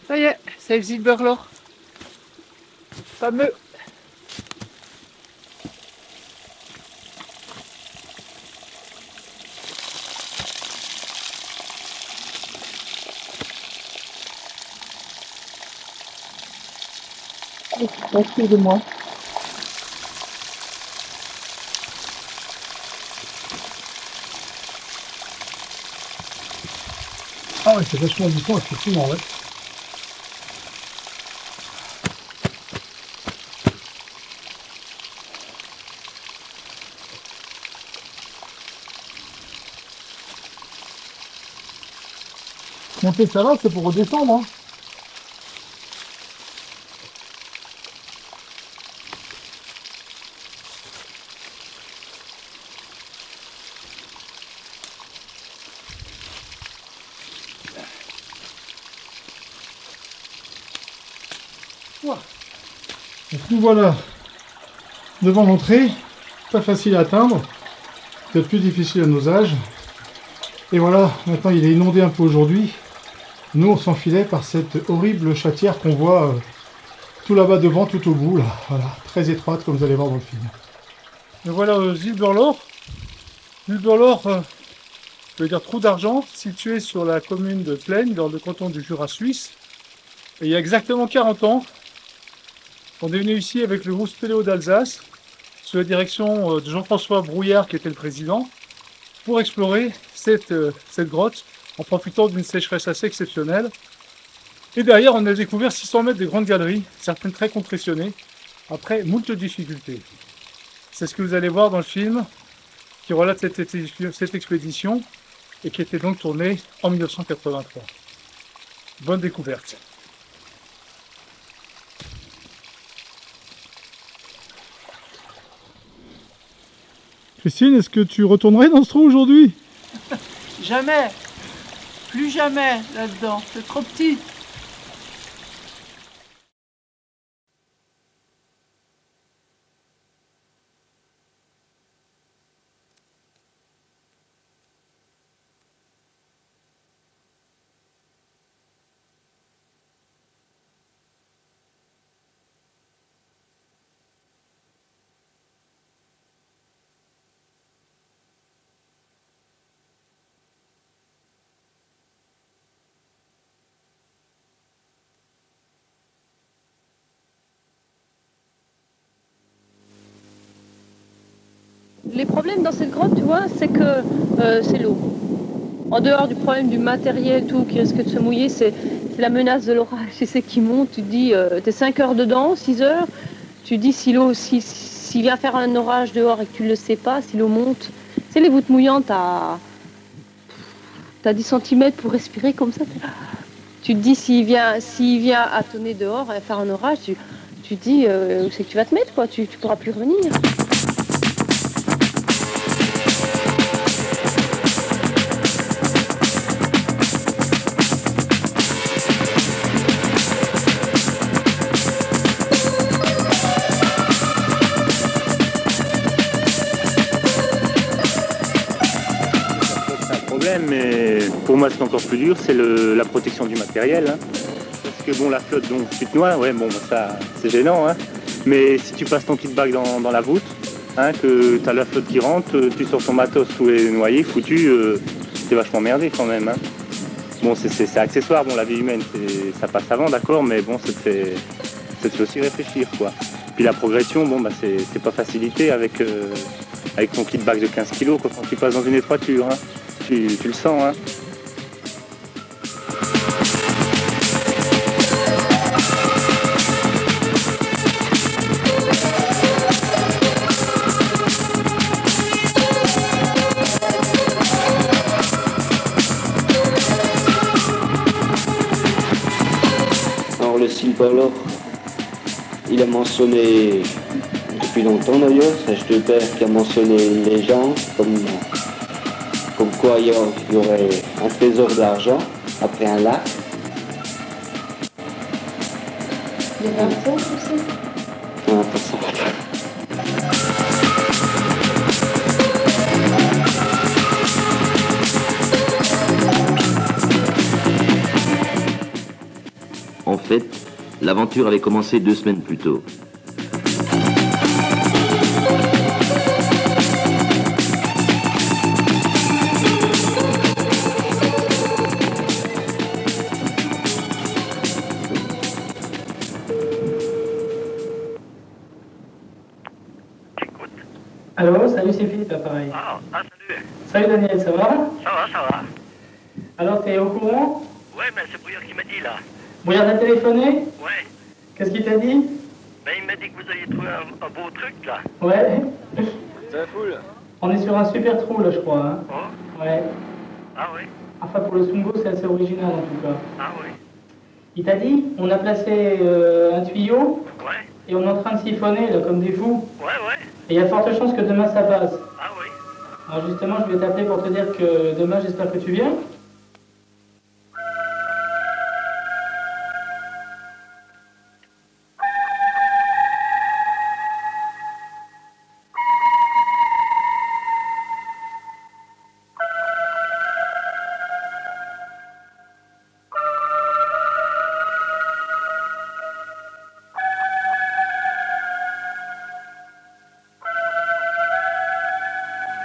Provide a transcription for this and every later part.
Ça y est, c'est Zilberlor. Fameux. Excusez-moi. Ah ouais, c'est vachement du temps, effectivement, ouais. Monter ça va, c'est pour redescendre, hein. Donc nous voilà devant l'entrée, pas facile à atteindre, peut-être plus difficile à nos âges. Et voilà, maintenant il est inondé un peu aujourd'hui. Nous on s'enfilait par cette horrible chatière qu'on voit tout là-bas devant, tout au bout, là. Voilà, très étroite comme vous allez voir dans le film. Et voilà Zilberlor. Zilberlor, je veux dire trou d'argent, situé sur la commune de Plaine, dans le canton du Jura suisse. Et il y a exactement 40 ans, on est venu ici avec le groupe Spéléo d'Alsace, sous la direction de Jean-François Brouillard, qui était le président, pour explorer cette grotte, en profitant d'une sécheresse assez exceptionnelle. Et derrière, on a découvert 600 mètres de grandes galeries, certaines très compressionnées, après moult difficultés. C'est ce que vous allez voir dans le film, qui relate cette expédition, et qui était donc tournée en 1983. Bonne découverte. Christine, est-ce que tu retournerais dans ce trou aujourd'hui? Jamais. Plus jamais là-dedans. C'est trop petit. Les problèmes dans cette grotte, tu vois, c'est que c'est l'eau. En dehors du problème du matériel, tout qui risque de se mouiller, c'est la menace de l'orage. C'est ce qui monte. Tu te dis, t'es 5 heures dedans, 6 heures. Tu te dis, s'il vient faire un orage dehors et que tu ne le sais pas, si l'eau monte, c'est les voûtes mouillantes t'as 10 cm pour respirer comme ça. Tu te dis, s'il vient à tonner dehors et faire un orage, tu te dis, où c'est que tu vas te mettre, quoi. Tu pourras plus revenir. Mais pour moi, ce qui est encore plus dur, c'est la protection du matériel. Hein. Parce que bon, la flotte, donc tu te noies, ouais, bon, ça, c'est gênant. Hein. Mais si tu passes ton kit bag dans la voûte, hein, que tu as la flotte qui rentre, tu sors ton matos, tout est noyé, foutu, t'es vachement merdé quand même. Hein. Bon, c'est accessoire, bon, la vie humaine, ça passe avant, d'accord, mais bon, ça te fait aussi réfléchir, quoi. Puis la progression, bon, bah, c'est pas facilité avec ton kit bag de 15 kg quand tu passes dans une étroiture. Hein. Tu le sens, hein. Alors le Zilberlor, il a mentionné depuis longtemps d'ailleurs, c'est Stolper qui a mentionné une légende comme quoi il y aurait un trésor d'argent après un lac. Il y avait un pont aussi. Un poisson. En fait, l'aventure avait commencé 2 semaines plus tôt. Allô, salut, c'est Philippe, pareil. Salut. Salut Daniel, ça va? Ça va. Alors, t'es au courant? Ouais, mais c'est Brouillard qui m'a dit, là. Brouillard t'a téléphoné? Ouais. Qu'est-ce qu'il t'a dit? Ben, il m'a dit que vous aviez trouvé un beau truc, là. Ouais. C'est fou, là. On est sur un super trou, là, je crois. Hein? Oh. Ouais. Ah oui. Enfin, pour le Sungo, c'est assez original, en tout cas. Ah oui. Il t'a dit? On a placé un tuyau. Ouais. Et on est en train de siphonner, là, comme des fous. Ouais. Et il y a de fortes chances que demain, ça passe. Ah oui. Alors, justement, je vais t'appeler pour te dire que demain, j'espère que tu viens.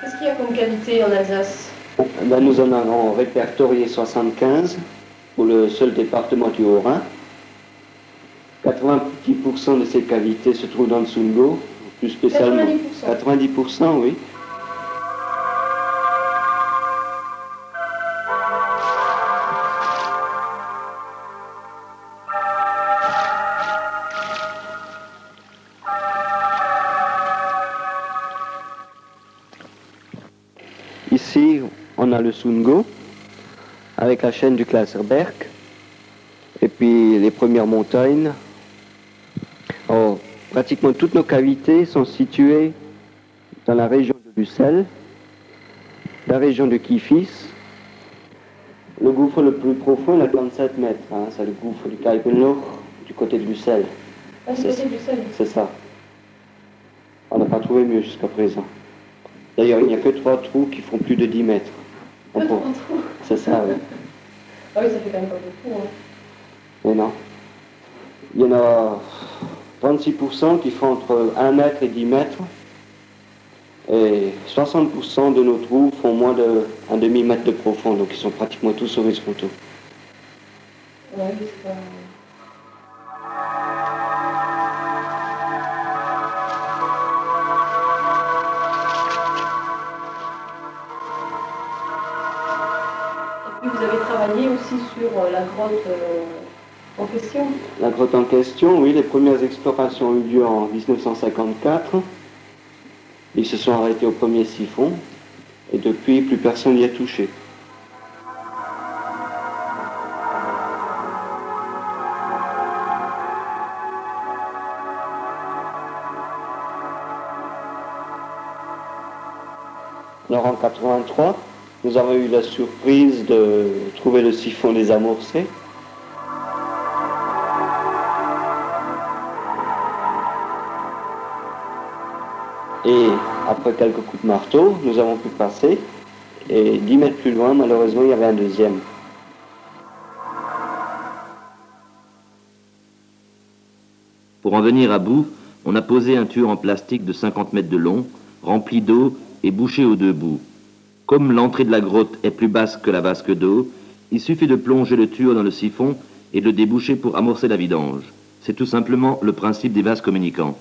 Qu'est-ce qu'il y a comme qualité en Alsace? Ben, nous en avons répertorié 75 pour le seul département du Haut-Rhin. 90% de ces cavités se trouvent dans le Sungo, plus spécialement. 90%. 90%, oui. Ici, on a le Sungo, avec la chaîne du Glaserberg, et puis les premières montagnes. Oh, pratiquement toutes nos cavités sont situées dans la région de Lucelle, la région de Kifis. Le gouffre le plus profond est à 37 mètres, hein, c'est le gouffre du Kaipenloch, du côté de Lucelle. Ah, c'est côté du sel. C'est ça. On n'a pas trouvé mieux jusqu'à présent. D'ailleurs, il n'y a que 3 trous qui font plus de 10 mètres. C'est ça, oui. Ah oui, ça fait quand même pas beaucoup. Hein. Mais non. Il y en a 36% qui font entre 1 mètre et 10 mètres. Et 60% de nos trous font moins d'un demi-mètre de profond, donc ils sont pratiquement tous horizontaux. Ouais, c'est pas... Et puis vous avez travaillé aussi sur la grotte en question. La grotte en question, oui, les premières explorations ont eu lieu en 1954. Ils se sont arrêtés au premier siphon, et depuis, plus personne n'y a touché. Alors en 83, nous avons eu la surprise de trouver le siphon désamorcé. Et après quelques coups de marteau, nous avons pu passer. Et 10 mètres plus loin, malheureusement, il y avait un deuxième. Pour en venir à bout, on a posé un tuyau en plastique de 50 mètres de long, rempli d'eau et bouché aux 2 bouts. Comme l'entrée de la grotte est plus basse que la vasque d'eau, il suffit de plonger le tuyau dans le siphon et de le déboucher pour amorcer la vidange. C'est tout simplement le principe des vases communicants.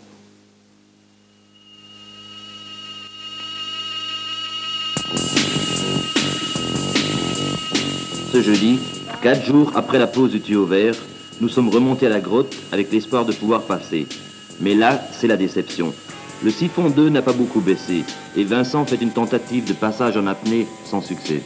Ce jeudi, 4 jours après la pose du tuyau vert, nous sommes remontés à la grotte avec l'espoir de pouvoir passer. Mais là, c'est la déception. Le siphon 2 n'a pas beaucoup baissé et Vincent fait une tentative de passage en apnée sans succès.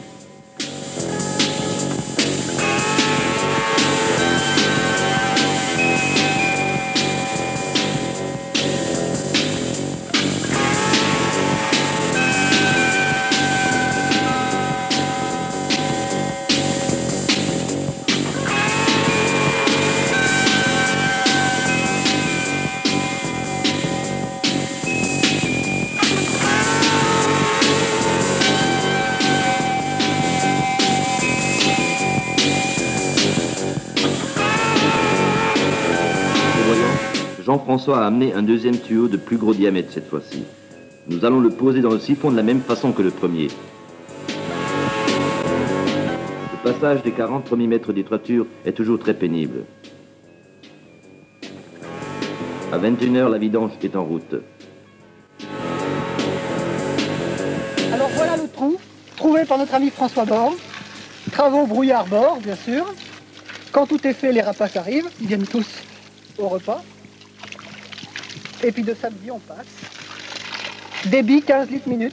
Jean-François a amené un deuxième tuyau de plus gros diamètre cette fois-ci. Nous allons le poser dans le siphon de la même façon que le premier. Le passage des 40 premiers mètres des toitures est toujours très pénible. À 21h, la vidange est en route. Alors voilà le trou, trouvé par notre ami François Bord. Travaux brouillard bord, bien sûr. Quand tout est fait, les rapaces arrivent, ils viennent tous au repas. Et puis de samedi, on passe. Débit 15 litres minute.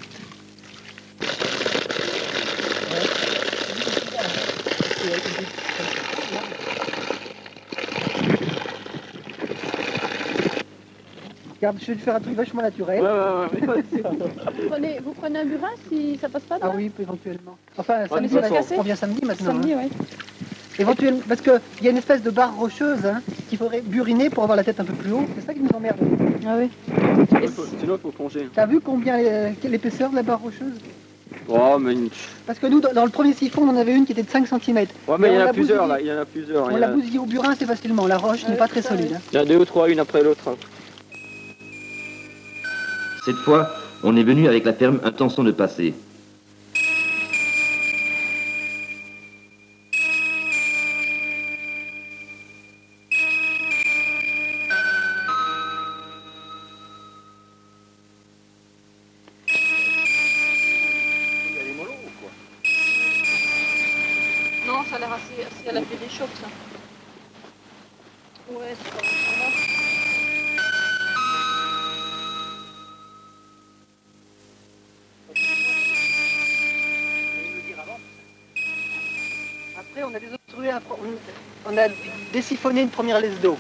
Regarde, je vais te faire un truc vachement naturel. Vous prenez un burin si ça passe pas Ah oui, éventuellement. Enfin, samedi, c'est cassé. on vient samedi maintenant. Samedi, hein. oui. Éventuellement, parce qu'il y a une espèce de barre rocheuse hein, qu'il faudrait buriner pour avoir la tête un peu plus haut. C'est ça qui nous emmerde. Ah oui. Sinon, il faut plonger. T'as vu combien l'épaisseur de la barre rocheuse? Oh, mais... Parce que nous, dans le premier siphon, on en avait une qui était de 5 cm. Ouais, mais il y en a plusieurs, là. Il y en a plusieurs. On l'a bousillé au burin assez facilement. La roche n'est pas très solide. Hein. Il y en a 2 ou 3, une après l'autre. Cette fois, on est venu avec la ferme intention de passer. Non, ça a l'air assez à la vue des chocs, ça. Ouais, c'est pas grave. Après, on a désiphonné une première laisse d'eau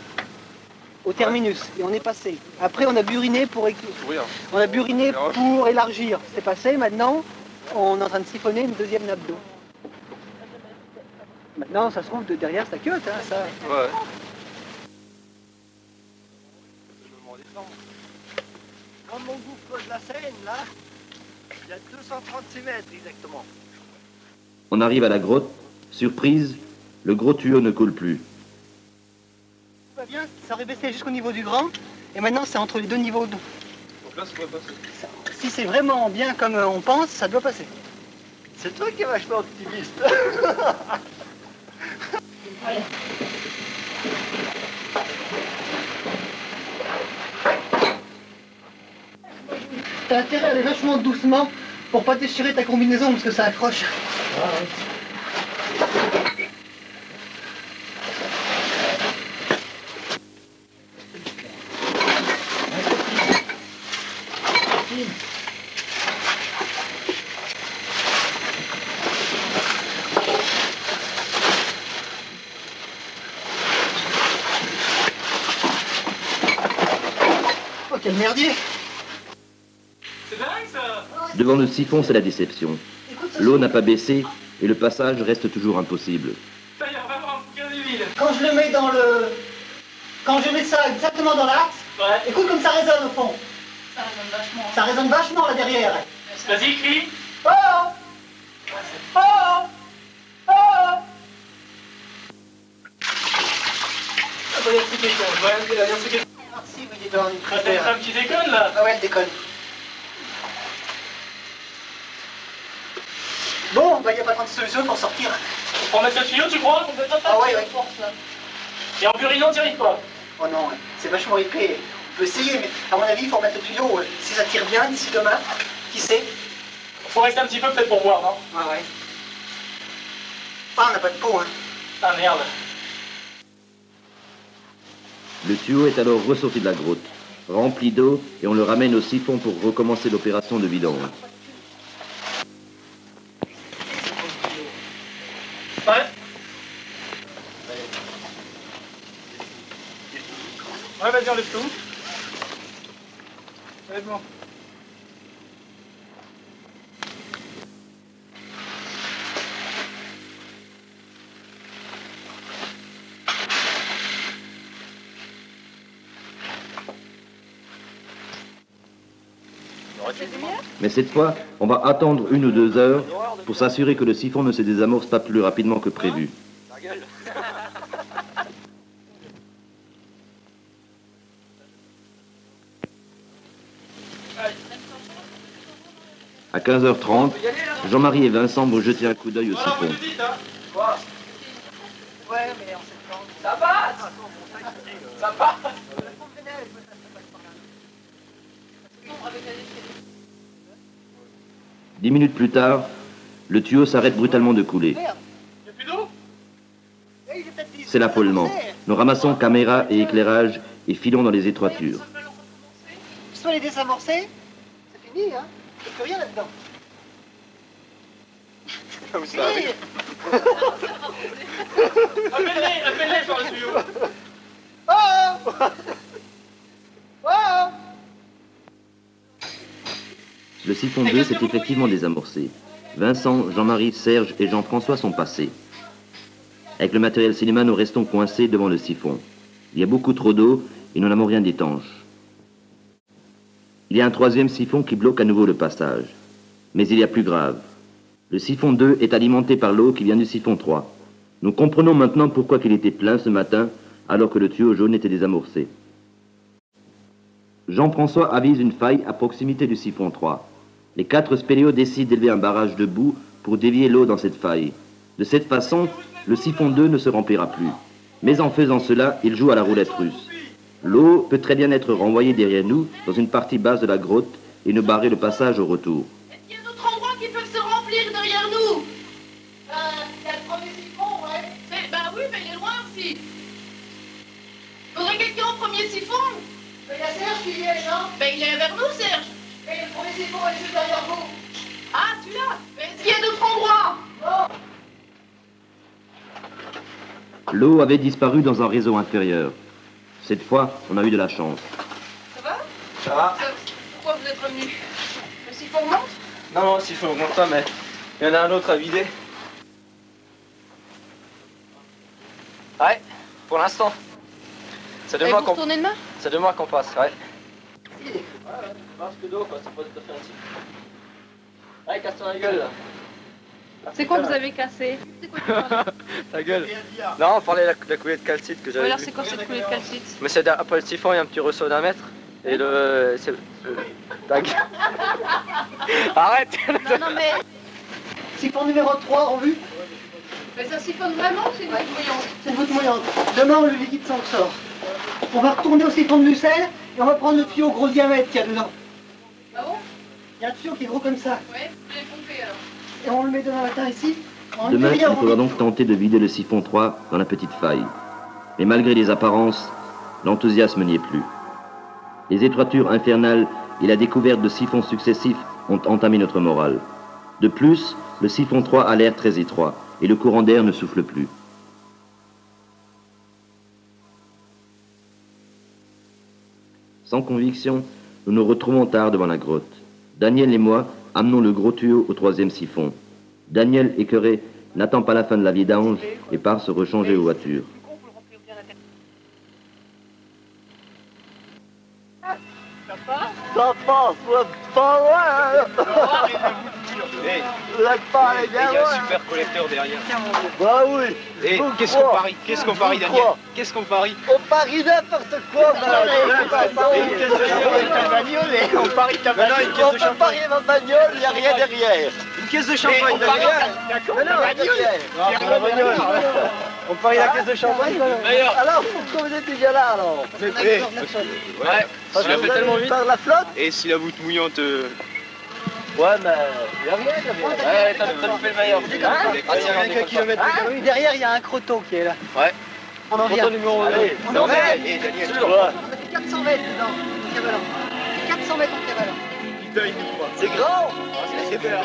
au terminus et on est passé. Après, on a buriné pour élargir. C'est passé. Maintenant, on est en train de siphonner une deuxième nappe d'eau. Maintenant, ça se trouve derrière sa queue, hein, ça. Ouais. Dans mon gouffre de la Seine, là, il y a 236 mètres exactement. On arrive à la grotte. Surprise, le gros tuyau ne coule plus. Tout va bien, ça aurait baissé jusqu'au niveau du grand. Et maintenant, c'est entre les deux niveaux d'eau. Donc là, ça doit passer. Si c'est vraiment bien comme on pense, ça doit passer. C'est toi qui es vachement optimiste. T'as intérêt à aller vachement doucement pour pas déchirer ta combinaison parce que ça accroche. Oh quel merdier! Devant le siphon, c'est la déception. L'eau n'a pas baissé et le passage reste toujours impossible. Quand je le mets dans le... Quand je mets ça exactement dans l'axe, écoute comme ça résonne au fond. Ça résonne vachement. Ça résonne vachement là derrière. Vas-y, crie. Oh oh oh oh. Ah si, mais il est dans une T'as une cratère. femme qui déconne, là. Ah ouais, elle déconne. Bon, bah il n'y a pas tant de solution pour sortir. Pour mettre le tuyau, tu crois? Ah ouais, ouais. Et en burinant, t'y arrives pas. Oh non, ouais. C'est vachement épais. On peut essayer, mais à mon avis, il faut remettre le tuyau. Si ça tire bien d'ici demain, qui sait? Faut rester un petit peu peut-être pour voir, non? Ouais, ouais. Ah, on n'a pas de peau, hein. Ah merde. Le tuyau est alors ressorti de la grotte, rempli d'eau, et on le ramène au siphon pour recommencer l'opération de vidange. Ouais. Ouais, vas-y, enlève tout. Ouais, bon. Mais cette fois, on va attendre 1 ou 2 heures pour s'assurer que le siphon ne se désamorce pas plus rapidement que prévu. À 15h30, Jean-Marie et Vincent vont jeter un coup d'œil au siphon. Ouais, mais en septembre. Ça passe. Ça passe. 10 minutes plus tard, le tuyau s'arrête brutalement de couler. C'est l'affolement. Nous ramassons caméra et éclairage et filons dans les étroitures. Soit les désamorcer, c'est fini, hein. Il n'y a plus rien là-dedans. Vous savez. Appelle-les sur le tuyau. Oh oh. Le siphon 2 s'est effectivement désamorcé. Vincent, Jean-Marie, Serge et Jean-François sont passés. Avec le matériel cinéma, nous restons coincés devant le siphon. Il y a beaucoup trop d'eau et nous n'avons rien d'étanche. Il y a un troisième siphon qui bloque à nouveau le passage. Mais il y a plus grave. Le siphon 2 est alimenté par l'eau qui vient du siphon 3. Nous comprenons maintenant pourquoi il était plein ce matin alors que le tuyau jaune était désamorcé. Jean-François avise une faille à proximité du siphon 3. Les 4 spéléos décident d'élever un barrage de boue pour dévier l'eau dans cette faille. De cette façon, le siphon 2 ne se remplira plus. Mais en faisant cela, il joue à la roulette russe. L'eau peut très bien être renvoyée derrière nous, dans une partie basse de la grotte, et nous barrer le passage au retour. Est-ce qu'il y a d'autres endroits qui peuvent se remplir derrière nous? Il y a le premier siphon, ouais. Bah oui, mais il est loin aussi. Faudrait quelqu'un au premier siphon? Il y a Serge qui y est, non? Ben il est vers nous, Serge. Et le premier siphon est juste derrière vous. Ah, tu l'as? Mais est-ce qu'il y a d'autres endroits? Non. L'eau avait disparu dans un réseau inférieur. Cette fois, on a eu de la chance. Ça va? Ça va? Pourquoi vous êtes revenu? Le siphon monte? Non, s'il faut augmenter pas, mais il y en a un autre à vider. Ouais, pour l'instant. C'est Vous retournez demain? C'est 2 mois qu'on passe, ouais. Parce que d'eau, quoi, c'est pas tout à fait un siphon. Ouais, casse-toi la gueule, là. C'est quoi que vous avez cassé? C'est quoi que tu parles? Ta gueule. Non, on parlait de la coulée de calcite que j'avais. Alors vue. c'est quoi cette coulée de calcite? Mais c'est après le siphon, il y a un petit ressaut d'1 mètre. Et le. C'est. Ta gueule. Arrête. Non, mais. Siphon numéro 3 en vue. Mais ça siphonne vraiment ou c'est une goutte mouillante? C'est une goutte mouillante. Demain, le liquide s'en sort. On va retourner au siphon de Lucelle et on va prendre le tuyau gros diamètre qu'il y a dedans. Ah bon? Il y a un tuyau qui est gros comme ça. Ouais, vous l'avez pompé alors. Et on le met demain matin ici. En Demain, une il demi-heure, faudra donc tenter de vider le siphon 3 dans la petite faille. Mais malgré les apparences, l'enthousiasme n'y est plus. Les étroitures infernales et la découverte de siphons successifs ont entamé notre morale. De plus, le siphon 3 a l'air très étroit et le courant d'air ne souffle plus. Sans conviction, nous nous retrouvons tard devant la grotte. Daniel et moi amenons le gros tuyau au troisième siphon. Daniel, écœuré, n'attend pas la fin de la vidange et part se rechanger aux voitures. Ça passe, pas loin. Là, pas les gars. Il y a un super collecteur derrière. Bah oui. Et qu'est-ce qu'on parie? Qu'est-ce qu'on parie, Daniel? Qu'est-ce qu'on parie? On parie n'importe quoi. On parie ta bagnole. On peut parier ma bagnole, il n'y a rien derrière. Une caisse de champagne derrière. Mais non, la bagnole. On parie la caisse de champagne. D'ailleurs. Alors, pourquoi vous êtes déjà là alors? Ouais. Parce Tu l'as que fait vous tellement allez vite. par la flotte? Et si la voûte mouillante. Ouais, mais il n'y a rien derrière. Ouais, t'as fait le meilleur. Ah, c'est quelques kilomètres. Oui, derrière, il y a un croton qui est là. Ouais. On en vient. Croton numéro 2. On en vient. Et Daniel, On a fait 400 mètres dedans, en cavalant. 400 mètres en cavalant. putain, il nous croit. C'est grand. C'est bien.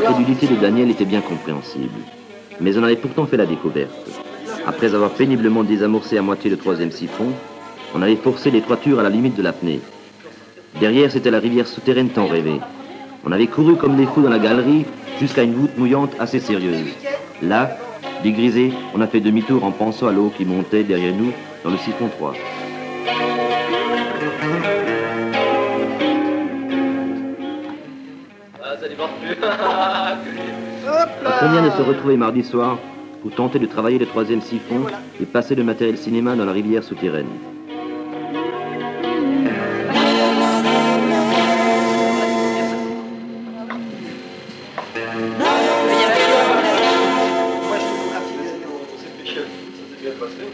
L'incrédulité de Daniel était bien compréhensible. Mais on avait pourtant fait la découverte. Après avoir péniblement désamorcé à moitié le 3e siphon, on avait forcé les toitures à la limite de l'apnée. Derrière, c'était la rivière souterraine tant rêvée. On avait couru comme des fous dans la galerie jusqu'à une voûte mouillante assez sérieuse. Là, dégrisé, on a fait demi-tour en pensant à l'eau qui montait derrière nous dans le siphon 3. Ah, ça déborde plus. À combien de se retrouver mardi soir pour tenter de travailler le 3e siphon et passer le matériel cinéma dans la rivière souterraine.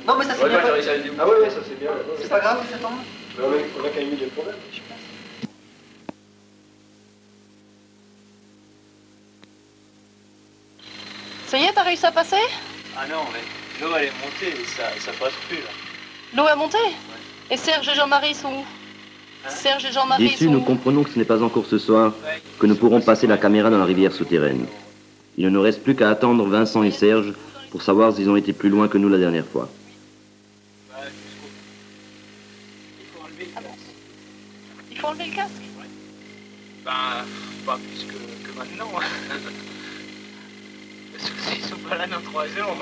Non mais ça c'est bien. Ah ouais, ça c'est bien. C'est pas grave, ça tombe. On a quand même eu des problèmes. Ça y est, t'as réussi à passer? Ah non, mais l'eau elle est montée et ça passe plus là. L'eau est montée? Et Serge et Jean-Marie sont où? Serge et Jean-Marie Déçus, sont nous où? comprenons que ce n'est pas encore ce soir que nous pourrons passer la caméra dans la rivière souterraine. Il ne nous reste plus qu'à attendre Vincent et Serge pour savoir s'ils ont été plus loin que nous la dernière fois. Il faut enlever le casque? Ben, pas plus que maintenant. Parce que s'ils sont pas là dans 3 heures,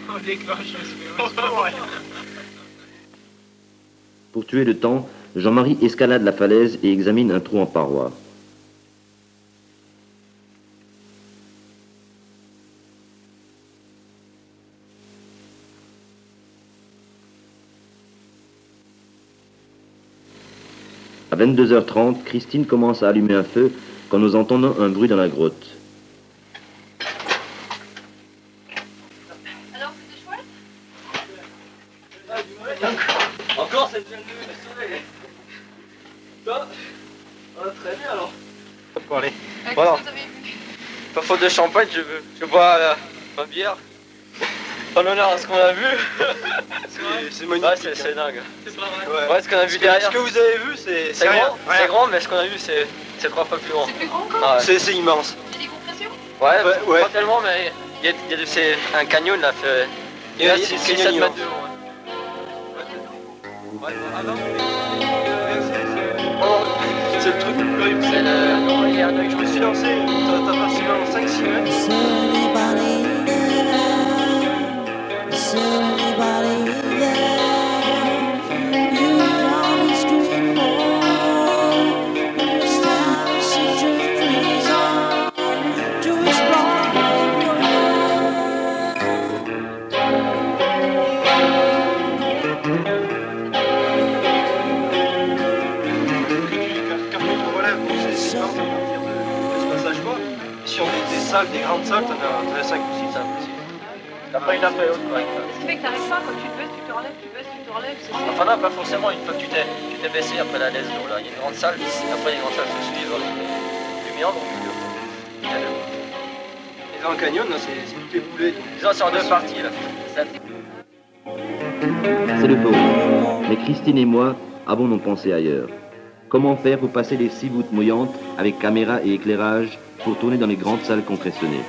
on déclenche le spécial. Pour tuer le temps, Jean-Marie escalade la falaise et examine un trou en paroi. À 22h30, Christine commence à allumer un feu quand nous entendons un bruit dans la grotte. Alors, c'était chouette? Encore cette jeune de soleil. Toi, très bien alors. Bon allez. Voilà. Pas faute de champagne, je bois ma bière. En l'honneur à ce qu'on a vu. C'est magnifique. Ouais, c'est dingue. Ouais. Ce qu'on a vu derrière. Ce que vous avez vu, c'est rien. C'est grand, mais ce qu'on a vu, c'est 3 fois plus grand. C'est plus grand encore? Ah ouais. C'est immense. Il y a des compressions? Ouais, pas tellement, mais c'est un canyon là. Il y a 6-7 mètres de haut. C'est le truc le plus horrible. Je me suis lancé, t'as passé dans 5-6 mètres. Des grandes salles, t'en as 5 ou 6 salles aussi. Après une après l'autre, ouais. Ce qui fait que t'arrives pas, quand tu te baisses, tu te relèves, tu baisses, tu te relèves, c'est ça? Enfin non, pas forcément, une fois que tu t'es baissé après la laisse d'eau là. Il y a une grande salle, après les grandes salles se suivent. Du méandre au milieu. Et dans le canyon, c'est tout éboulé. Disons, c'est en 2 parties là. C'est le feu rouge. Mais Christine et moi avons nos pensées ailleurs. Comment faire pour passer les 6 voûtes mouillantes avec caméra et éclairage pour tourner dans les grandes salles compressionnées?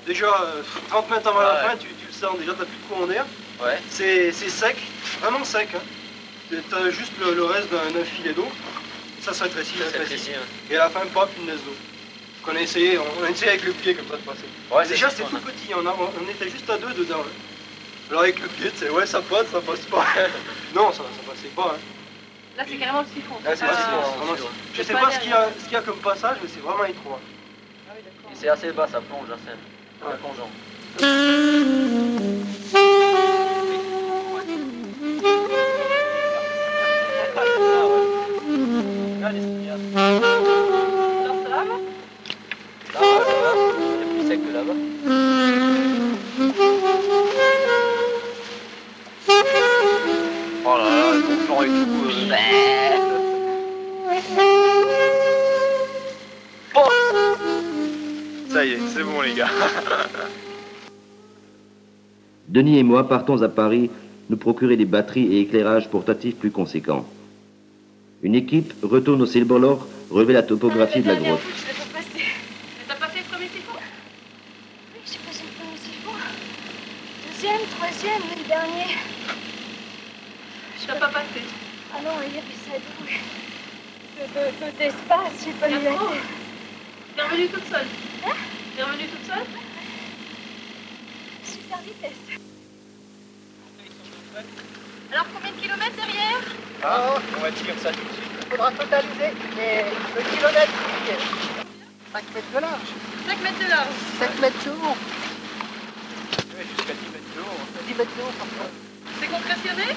Déjà, 30 mètres avant la fin, tu le sens, déjà t'as plus de courant d'air. Ouais. C'est sec, vraiment sec. Hein. T'as juste le reste d'un filet d'eau. Ça rétrécit, ça rétrécit. Et à la fin, pop, une laisse d'eau. On a essayé avec le pied comme ça de passer. Ouais, déjà c'était tout petit, on était juste à 2 dedans. Hein. Alors avec le pied, tu sais, ouais ça passe pas. Non, ça passait pas. Hein. Là c'est carrément le siphon. Là c'est le siphon. Je sais pas ce qu'il y a comme passage, mais c'est vraiment étroit. Ah oui, d'accord. Et c'est assez bas, ça plonge la scène. Ouais. Plongeant. Alors ça va? Ça va. C'est plus sec que là-bas. Oh là là, le bon plan et tout. ça y est, c'est bon les gars. Denis et moi partons à Paris nous procurer des batteries et éclairages portatifs plus conséquents. Une équipe retourne au Silbolor relever la topographie de la grotte. T'as pas fait le premier siphon? Oui, j'ai passé le premier siphon. Deuxième, troisième, mais le dernier. Je t'ai pas passé. Ah non, hier, il s'est doué. Peu d'espace, j'ai pas eu la tête. T'es revenue toute seule? Hein? T'es revenue toute seule? Super vitesse. Alors combien de kilomètres derrière? Ah, on va dire ça tout de suite. Il faudra totaliser le kilomètre qui est 5 mètres de large. 5 mètres de large. 7 mètres de haut. Ouais, jusqu'à 10 mètres de haut. 10 mètres de haut, pardon. C'est concrétionné?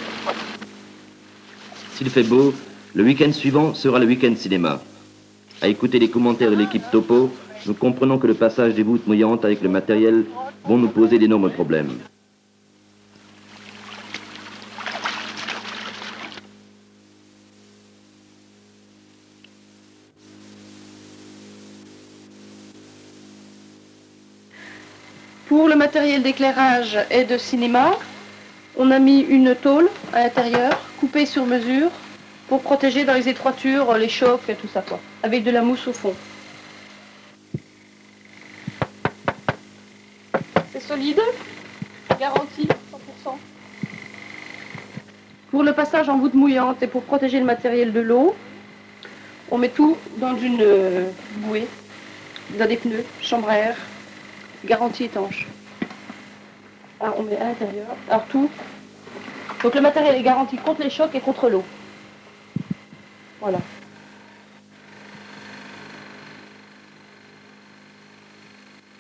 S'il fait beau, le week-end suivant sera le week-end cinéma. À écouter les commentaires de l'équipe Topo, nous comprenons que le passage des voûtes mouillantes avec le matériel vont nous poser d'énormes problèmes. Pour le matériel d'éclairage et de cinéma, on a mis une tôle à l'intérieur, coupée sur mesure, pour protéger dans les étroitures, les chocs et tout ça, quoi, avec de la mousse au fond. C'est solide, garanti, 100%. Pour le passage en voûte mouillante et pour protéger le matériel de l'eau, on met tout dans une bouée, dans des pneus, chambre à air, garantie étanche. Alors on met à l'intérieur, alors tout. Donc le matériel est garanti contre les chocs et contre l'eau. Voilà.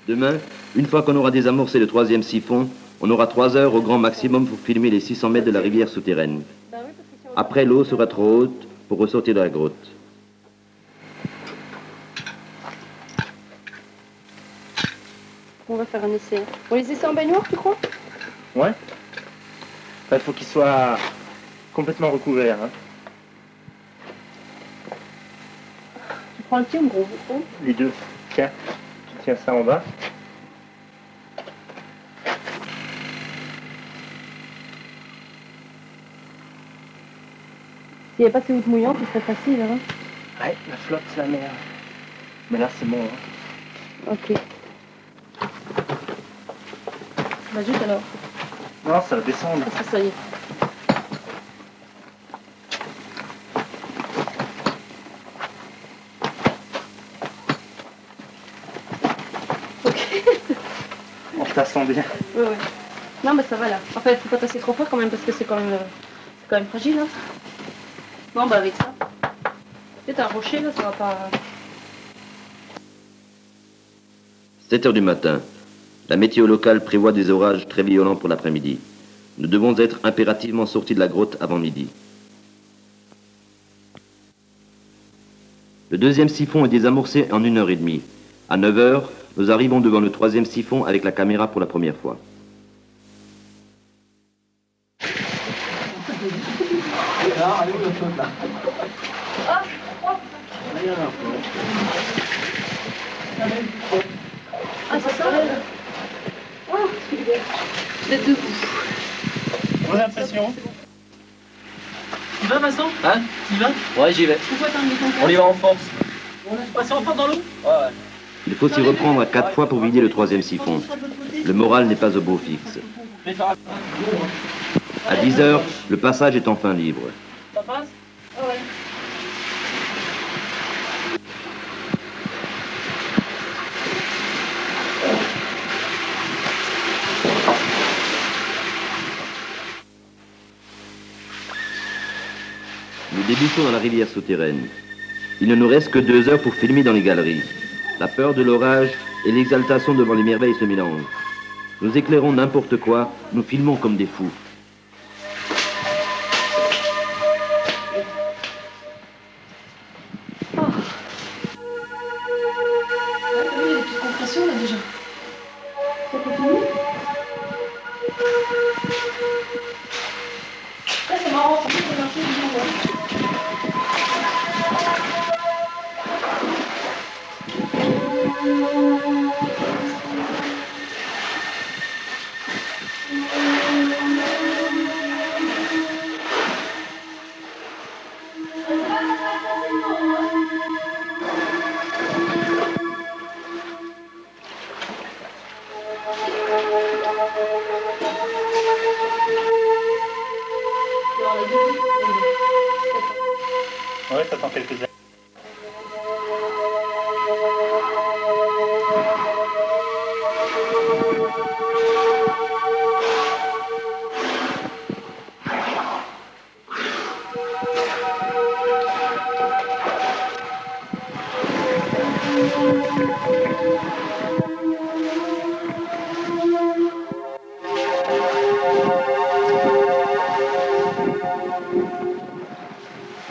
Demain, une fois qu'on aura désamorcé le 3e siphon, on aura 3 heures au grand maximum pour filmer les 600 mètres de la rivière souterraine. Après, l'eau sera trop haute pour ressortir de la grotte. On va faire un essai. On les essaie en baignoire, tu crois? Ouais. Il faut qu'il soit complètement recouvert. Hein. Tu prends le petit ou le gros? Les deux. Tiens, tu tiens ça en bas. S'il n'y avait pas ces voûtes mouillantes, ce serait facile. Hein? Ouais, la flotte, c'est la merde. Mais là, c'est bon. Hein. Ok. Bah juste alors. Non, ça va descendre. Ah, ça y est. Ok. On tassant bien. Ouais, ouais. Non, mais ça va là. Enfin, il faut pas tasser trop fort quand même parce que c'est quand même fragile. Hein. Bon, bah avec ça. C'est un rocher là, ça va pas. 7 heures du matin. La météo locale prévoit des orages très violents pour l'après-midi. Nous devons être impérativement sortis de la grotte avant midi. Le 2e siphon est désamorcé en 1h30. À 9h, nous arrivons devant le 3e siphon avec la caméra pour la première fois. Allez, où le flotte là? Ah, c'est ça? Oh, vous êtes debout. Bonne impression. Tu vas, Vincent? Hein? Tu y vas? Ouais, j'y vais. Pourquoi t'as mis ton casque? On y va en force. On a passé en force dans l'eau? Ouais. Il faut s'y reprendre à 4 fois pour vider le 3e siphon. Le moral n'est pas au beau fixe. À 10h, le passage est enfin libre. Ça passe? Ah ouais. Nous débutons dans la rivière souterraine. Il ne nous reste que 2 heures pour filmer dans les galeries. La peur de l'orage et l'exaltation devant les merveilles se mélangent. Nous éclairons n'importe quoi, nous filmons comme des fous. Oh. Ouais, t'as vu, il y a des petites compressions là déjà. Ça continue? Là, c'est marrant, ça peut marcher du jour. Ouais, ça prend quelques années.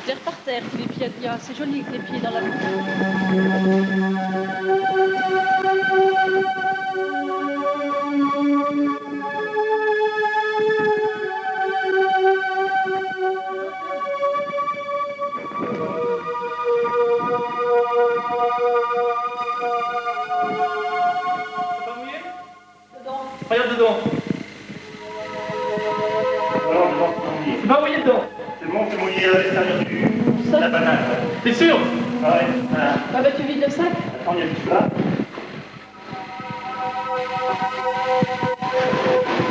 Terre par terre, les pieds, c'est joli avec les pieds dans la boue. Regarde dedans. C'est pas mouillé dedans. C'est bon, c'est mouillé à l'extérieur de la banane. T'es sûr? Ouais. Ah bah tu vides le sac. Attends, il y a du là.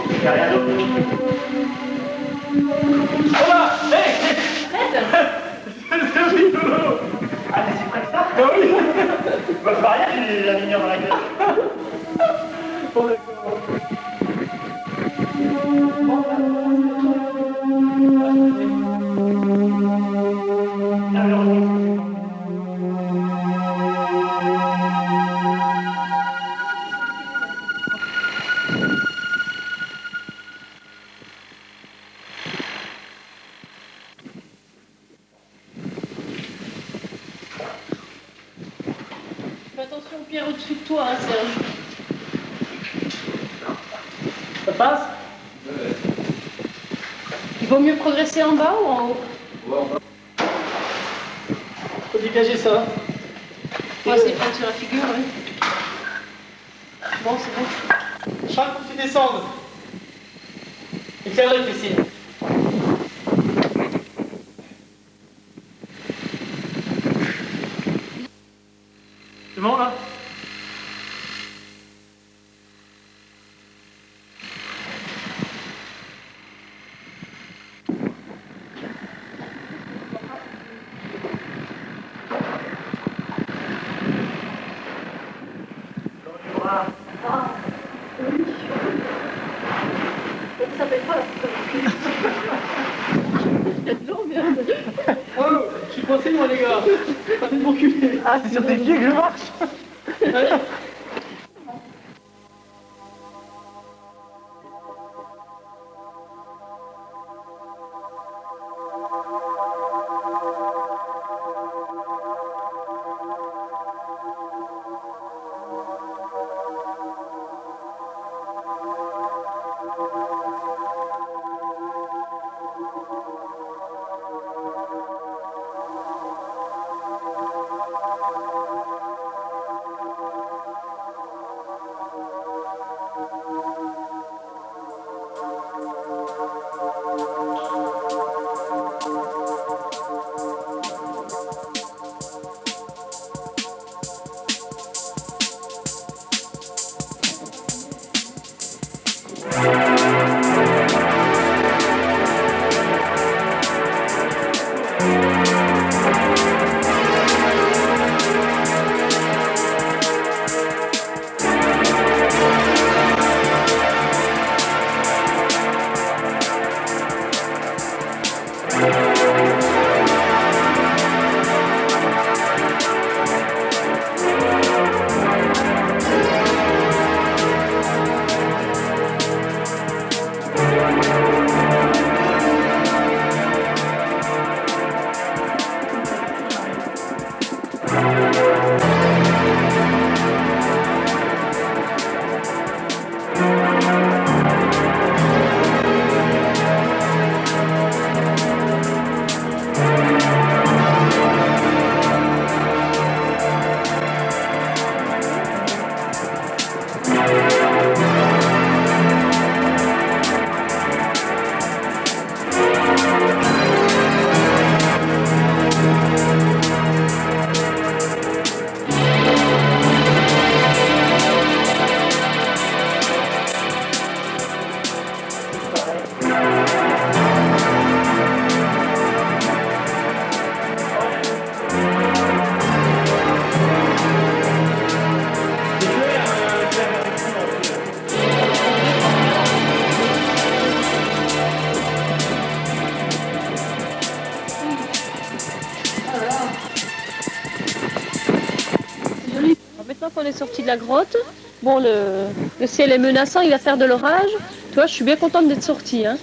Il n'y a rien d'autre. Oh là! Hé! Arrête. C'est rigolo! Ah, mais c'est près de ça? Ah oui! Bah, c'est pas rien, j'ai la lumière dans la gueule. Bon, d'accord. Fais attention aux pierres au-dessus de toi, hein, Serge. Ça passe? Il vaut mieux progresser en bas ou en haut? Faut dégager ça. On va essayer de prendre sur la figure, oui. Bon, c'est bon. Charles, faut que tu descendes. Éclaire-le, Christine. C'est bon, là? Ça fait pas. Il y a de l'eau, merde. Oh, je suis coincé, moi, les gars. Arrêtez de m'enculer. Ah, c'est sur tes pieds que je marche. Allez. Maintenant qu'on est sorti de la grotte, bon, le ciel est menaçant, il va faire de l'orage. Tu vois, je suis bien contente d'être sortie. Hein.